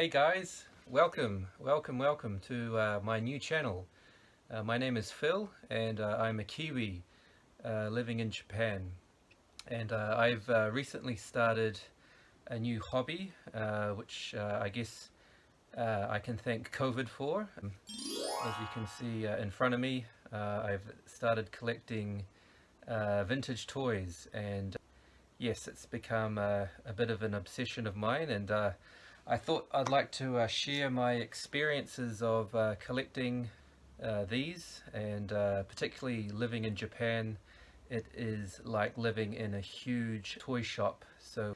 Hey guys, welcome to my new channel. My name is Phil and I'm a Kiwi living in Japan, and I've recently started a new hobby which I guess I can thank COVID for. As you can see in front of me, I've started collecting vintage toys, and yes, it's become a bit of an obsession of mine, and I thought I'd like to share my experiences of collecting these, and particularly living in Japan. It is like living in a huge toy shop, so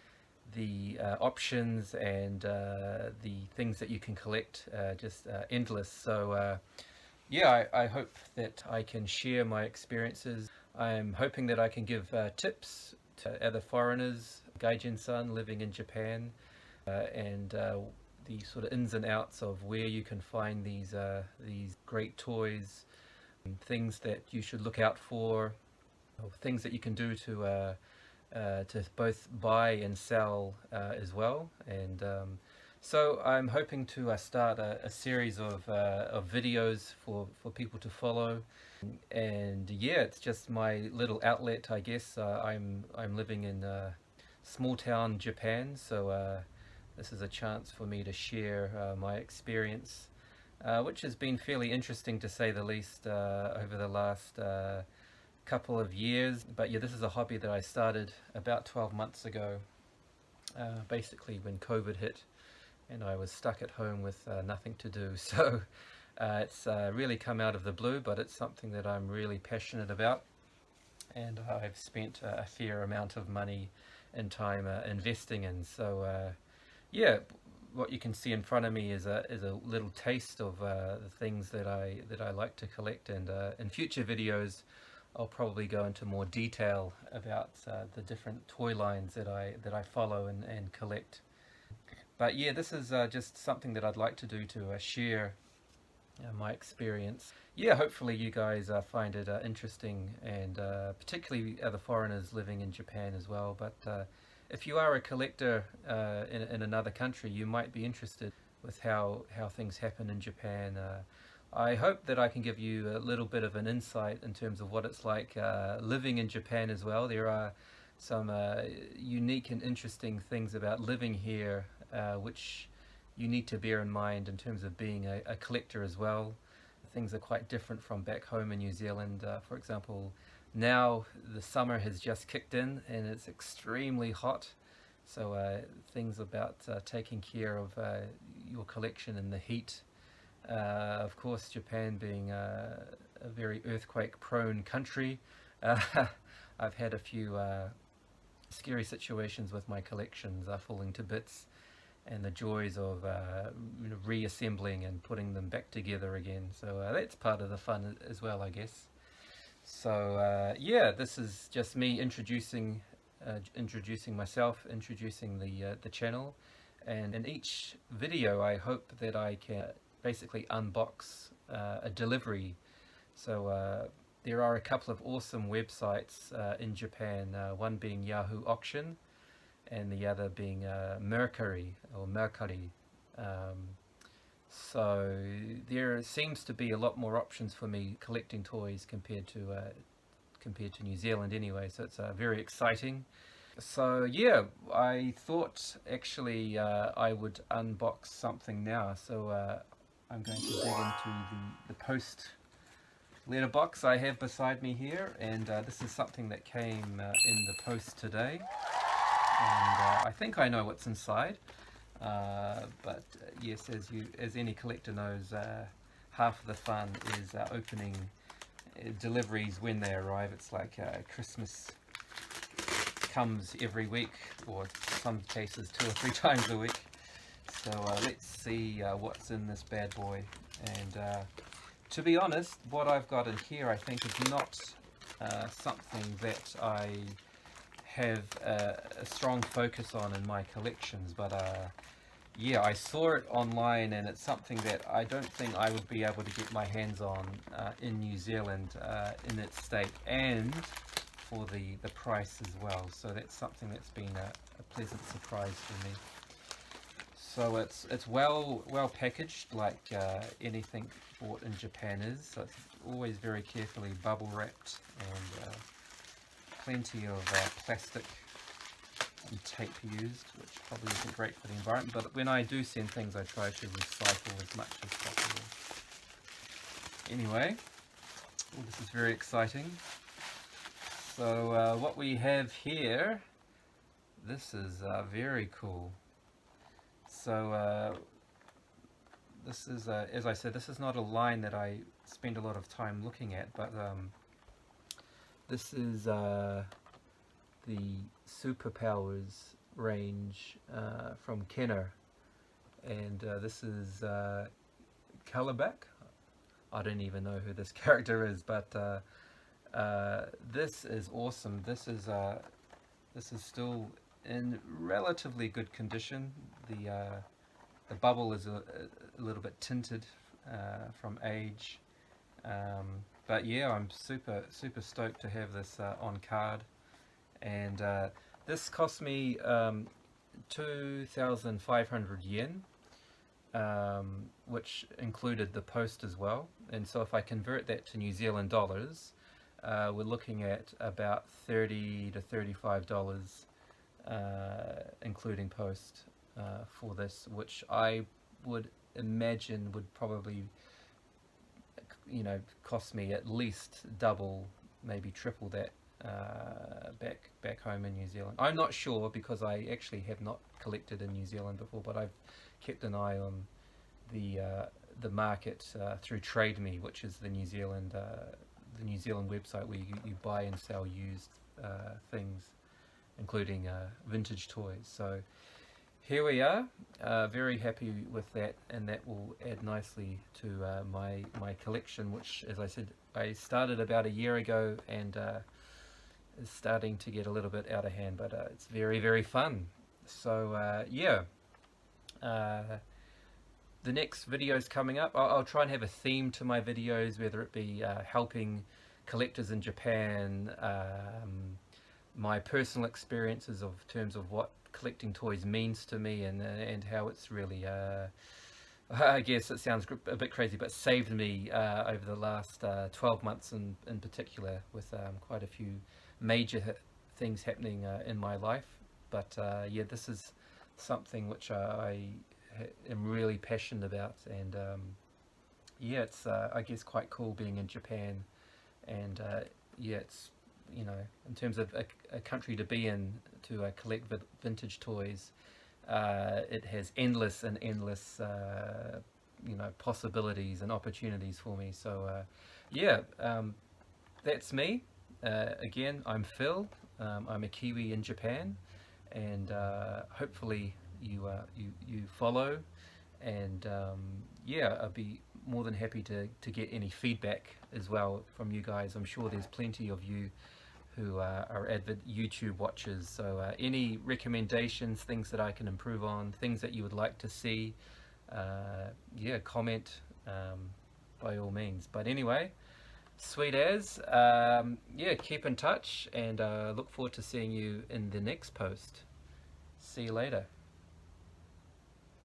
the options and the things that you can collect just endless. So yeah, I hope that I can share my experiences. I'm hoping that I can give tips to other foreigners, gaijin-san living in Japan, and the sort of ins and outs of where you can find these great toys, and things that you should look out for, or things that you can do to both buy and sell as well. And so I'm hoping to start a series of videos for people to follow. And yeah, it's just my little outlet, I guess. I'm living in small town Japan, so this is a chance for me to share my experience, which has been fairly interesting to say the least over the last couple of years. But yeah, this is a hobby that I started about 12 months ago, basically when COVID hit and I was stuck at home with nothing to do. So it's really come out of the blue, but it's something that I'm really passionate about, and I've spent a fair amount of money and time investing in. So yeah, what you can see in front of me is a little taste of the things that I like to collect, and in future videos I'll probably go into more detail about the different toy lines that I follow and collect. But yeah, this is just something that I'd like to do to share my experience. Yeah, hopefully you guys find it interesting, and particularly other foreigners living in Japan as well. But if you are a collector in another country, you might be interested with how things happen in Japan. I hope that I can give you a little bit of an insight in terms of what it's like living in Japan as well. There are some unique and interesting things about living here, which you need to bear in mind in terms of being a collector as well. Things are quite different from back home in New Zealand. For example, now the summer has just kicked in and it's extremely hot, so things about taking care of your collection in the heat. Of course, Japan being a very earthquake prone country, I've had a few scary situations with my collections falling to bits, and the joys of reassembling and putting them back together again. So that's part of the fun as well, I guess. So yeah, this is just me introducing myself, introducing the channel, and in each video I hope that I can basically unbox a delivery. So there are a couple of awesome websites in Japan, one being Yahoo Auction and the other being Mercari. So there seems to be a lot more options for me collecting toys compared to New Zealand anyway, so it's very exciting. So yeah, I thought actually I would unbox something now. So I'm going to dig into the post letterbox I have beside me here, and this is something that came in the post today, and I think I know what's inside. But yes, as any collector knows, half of the fun is opening deliveries when they arrive. It's like Christmas comes every week, or some cases 2 or 3 times a week. So let's see what's in this bad boy. And to be honest, what I've got in here I think is not something that I have a strong focus on in my collections, but yeah, I saw it online, and it's something that I don't think I would be able to get my hands on in New Zealand in its state, and for the price as well. So that's something that's been a pleasant surprise for me. So it's well packaged, like anything bought in Japan is. So it's always very carefully bubble wrapped, and plenty of plastic and tape used, which probably isn't great for the environment. But when I do send things, I try to recycle as much as possible. Anyway, this is very exciting. So what we have here, this is very cool. So this is, as I said, this is not a line that I spend a lot of time looking at, but this is the Superpowers range from Kenner, and this is Colorback. I don't even know who this character is, but this is awesome. This is still in relatively good condition. The bubble is a little bit tinted from age, but yeah, I'm super stoked to have this on card. And this cost me 2,500 yen, which included the post as well. And so if I convert that to New Zealand dollars, we're looking at about $30 to $35, including post, for this, which I would imagine would probably, cost me at least double, maybe triple that back home in New Zealand. I'm not sure, because I actually have not collected in New Zealand before, but I've kept an eye on the market through Trade Me, which is the New Zealand website where you buy and sell used things, including vintage toys. So here we are, very happy with that, and that will add nicely to my collection, which, as I said, I started about a year ago, and is starting to get a little bit out of hand, but it's very fun. So yeah, the next videos coming up, I'll try and have a theme to my videos, whether it be helping collectors in Japan, my personal experiences of terms of what collecting toys means to me, and how it's really I guess it sounds a bit crazy, but saved me over the last 12 months in particular, with quite a few major things happening in my life. But yeah, this is something which I am really passionate about, and yeah, it's I guess quite cool being in Japan, and yeah, it's, in terms of a country to be in to collect vintage toys, it has endless possibilities and opportunities for me. So yeah, that's me. Again, I'm Phil. I'm a Kiwi in Japan, and hopefully you follow, and yeah, I'll be more than happy to get any feedback as well from you guys. I'm sure there's plenty of you who are avid YouTube watchers, so any recommendations, things that I can improve on, things that you would like to see, yeah, comment by all means. But anyway, sweet as, yeah, keep in touch, and look forward to seeing you in the next post. See you later.